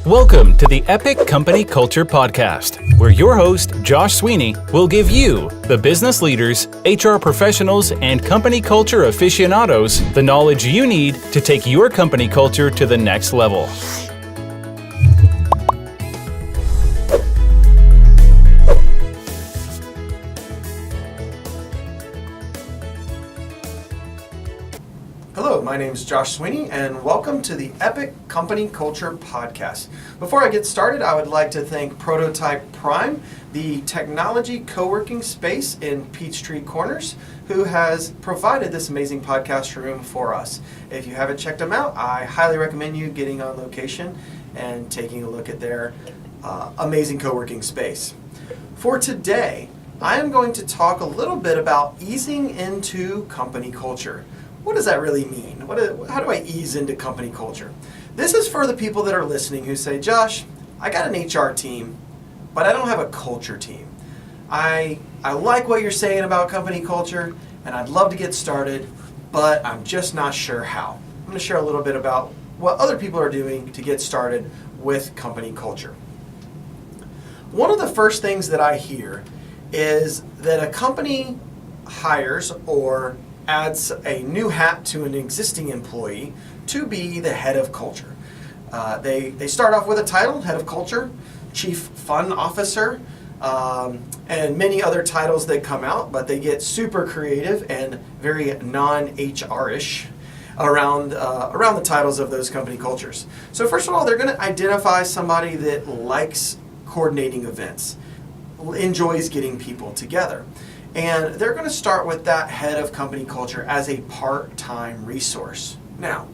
Welcome to the Epic Company Culture Podcast, where your host, Josh Sweeney, will give you, the business leaders, HR professionals, and company culture aficionados, the knowledge you need to take your company culture to the next level. Hello, my name is Josh Sweeney, and welcome to the Epic Company Culture Podcast. Before I get started, I would like to thank Prototype Prime, the technology co-working space in Peachtree Corners, who has provided this amazing podcast room for us. If you haven't checked them out, I highly recommend you getting on location and taking a look at their amazing co-working space. For today, I am going to talk a little bit about easing into company culture. What does that really mean? How do I ease into company culture? This is for the people that are listening who say, Josh, I got an HR team, but I don't have a culture team. I like what you're saying about company culture, and I'd love to get started, but I'm just not sure how. I'm going to share a little bit about what other people are doing to get started with company culture. One of the first things that I hear is that a company hires or adds a new hat to an existing employee to be the head of culture. They start off with a title, head of culture, chief fun officer, and many other titles that come out, but they get super creative and very non-HR-ish around the titles of those company cultures. So first of all, they're going to identify somebody that likes coordinating events, enjoys getting people together. And they're going to start with that head of company culture as a part-time resource. Now,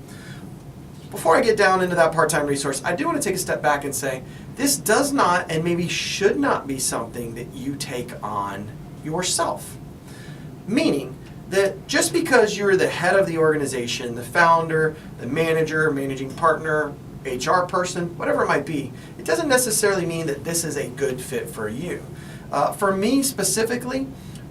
before I get down into that part-time resource, I do want to take a step back and say, this does not and maybe should not be something that you take on yourself. Meaning that just because you're the head of the organization, the founder, the manager, managing partner, HR person, whatever it might be, it doesn't necessarily mean that this is a good fit for you. For me specifically,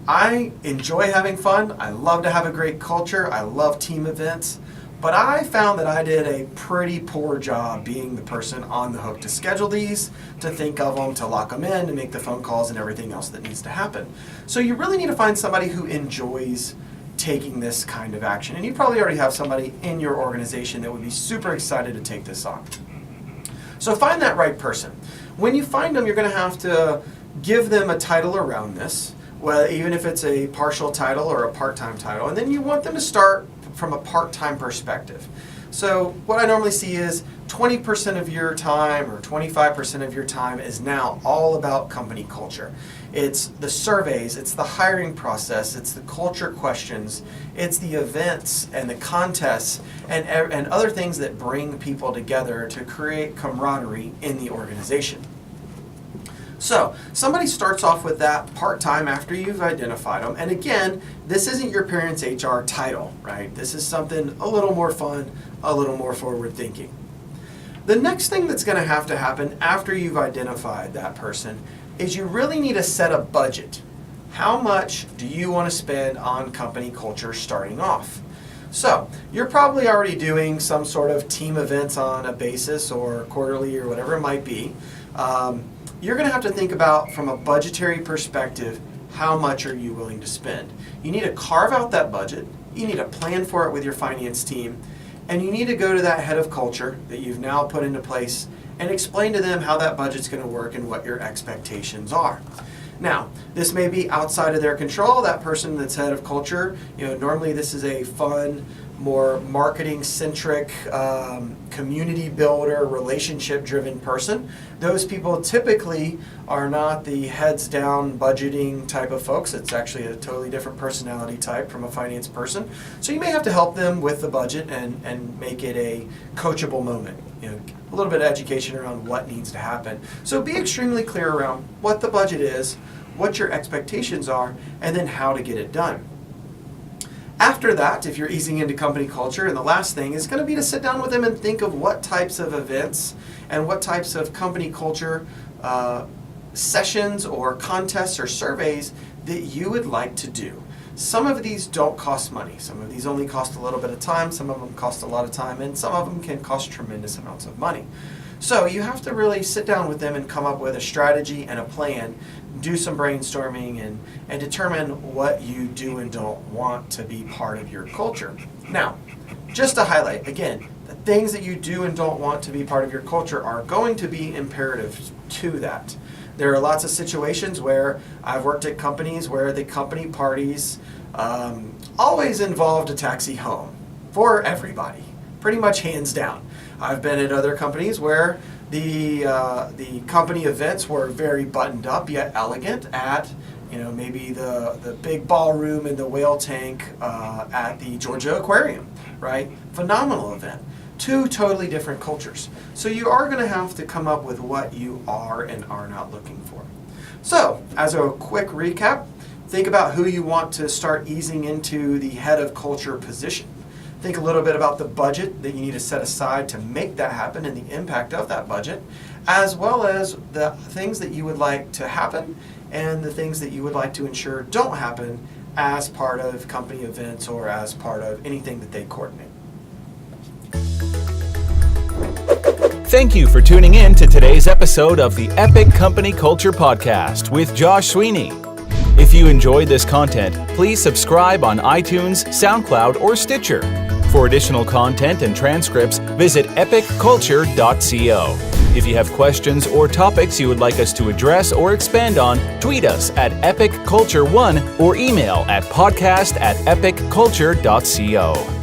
I enjoy having fun. I love to have a great culture. I love team events. But I found that I did a pretty poor job being the person on the hook to schedule these, to think of them, to lock them in, to make the phone calls and everything else that needs to happen. So you really need to find somebody who enjoys taking this kind of action. And you probably already have somebody in your organization that would be super excited to take this on. So find that right person. When you find them, you're going to have to give them a title around this. Well, even if it's a partial title or a part-time title, and then you want them to start from a part-time perspective. So what I normally see is 20% of your time or 25% of your time is now all about company culture. It's the surveys, it's the hiring process, it's the culture questions, it's the events and the contests and other things that bring people together to create camaraderie in the organization. So, somebody starts off with that part-time after you've identified them. And again, this isn't your parents' HR title, right? This is something a little more fun, a little more forward-thinking. The next thing that's going to happen after you've identified that person is you really need to set a budget. How much do you want to spend on company culture starting off? So, you're probably already doing some sort of team events on a basis or quarterly or whatever it might be. You're going to have to think about, from a budgetary perspective, how much are you willing to spend? You need to carve out that budget, you need to plan for it with your finance team, and you need to go to that head of culture that you've now put into place and explain to them how that budget's going to work and what your expectations are. Now, this may be outside of their control, that person that's head of culture. Normally this is a fun, more marketing-centric, community builder, relationship-driven person. Those people typically are not the heads-down budgeting type of folks. It's actually a totally different personality type from a finance person. So you may have to help them with the budget and make it a coachable moment. A little bit of education around what needs to happen. So be extremely clear around what the budget is, what your expectations are, and then how to get it done. After that, if you're easing into company culture, and the last thing is going to be to sit down with them and think of what types of events and what types of company culture sessions or contests or surveys that you would like to do. Some of these don't cost money. Some of these only cost a little bit of time. Some of them cost a lot of time, and some of them can cost tremendous amounts of money. So you have to really sit down with them and come up with a strategy and a plan, do some brainstorming, and determine what you do and don't want to be part of your culture. Now, just to highlight, again, the things that you do and don't want to be part of your culture are going to be imperative to that. There are lots of situations where I've worked at companies where the company parties always involved a taxi home for everybody, pretty much hands down. I've been at other companies where the company events were very buttoned up yet elegant at maybe the big ballroom in the whale tank at the Georgia Aquarium, right? Phenomenal event. Two totally different cultures. So you are going to have to come up with what you are and are not looking for. So, as a quick recap, think about who you want to start easing into the head of culture position. Think a little bit about the budget that you need to set aside to make that happen and the impact of that budget, as well as the things that you would like to happen and the things that you would like to ensure don't happen as part of company events or as part of anything that they coordinate. Thank you for tuning in to today's episode of the Epic Company Culture Podcast with Josh Sweeney. If you enjoyed this content, please subscribe on iTunes, SoundCloud, or Stitcher. For additional content and transcripts, visit epicculture.co. If you have questions or topics you would like us to address or expand on, tweet us at epicculture1 or email at podcast@epicculture.co.